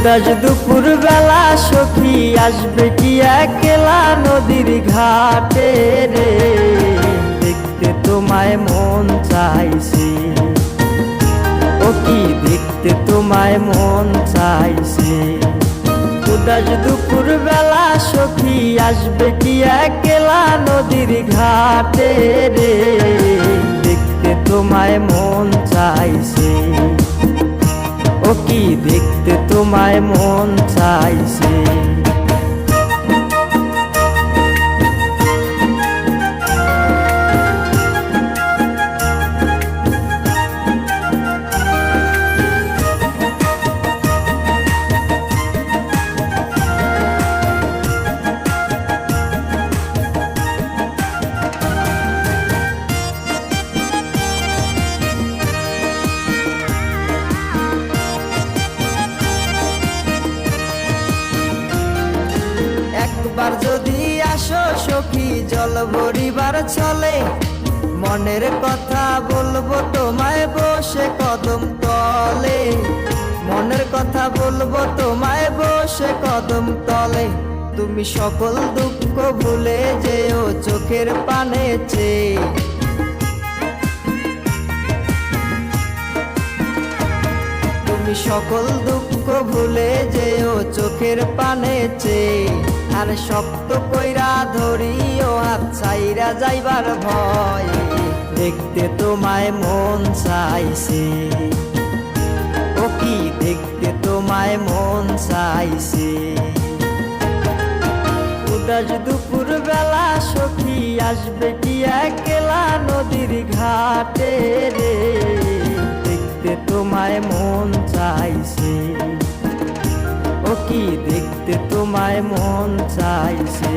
উদাস দুপুর বেলা সখী আসবে কি একলা নদীর ঘাটে রে, দেখতে তোমায় মন চাইছে। ও কি দেখতে তোমায় মন চাইছে। উদাস দুপুর বেলা সখী আসবে কি একলা নদীর ঘাটে রে, দেখতে তোমায় মন চাইছে। ও কি দেখতে তোমায় মন চাইছে। একবার যদি আসো সখী জল ভরিবার চলে, মনের কথা বলবো তোমায় বসে কদম তলে। মনের কথা বলবো তোমায় বসে কদম তলে। তুমি সকল দুঃখ ভুলে যেও চোখের পানে চেয়ে। তুমি সকল দুঃখ ভুলে যেও চোখের পানে চেয়ে। আর শক্ত কইরা ধরিও হাত ছাইরা যাইবার ভয়, দেখতে তোমায় মন চাইছে। ও কি দেখতে তোমায় মন চাইছে। উদাস দুপুর বেলা সখী আসবে কি একলা নদীর ঘাটে রে, দেখতে তোমায় মন চাইছে। ও কি দেখতে তোমায় মন চাইছে।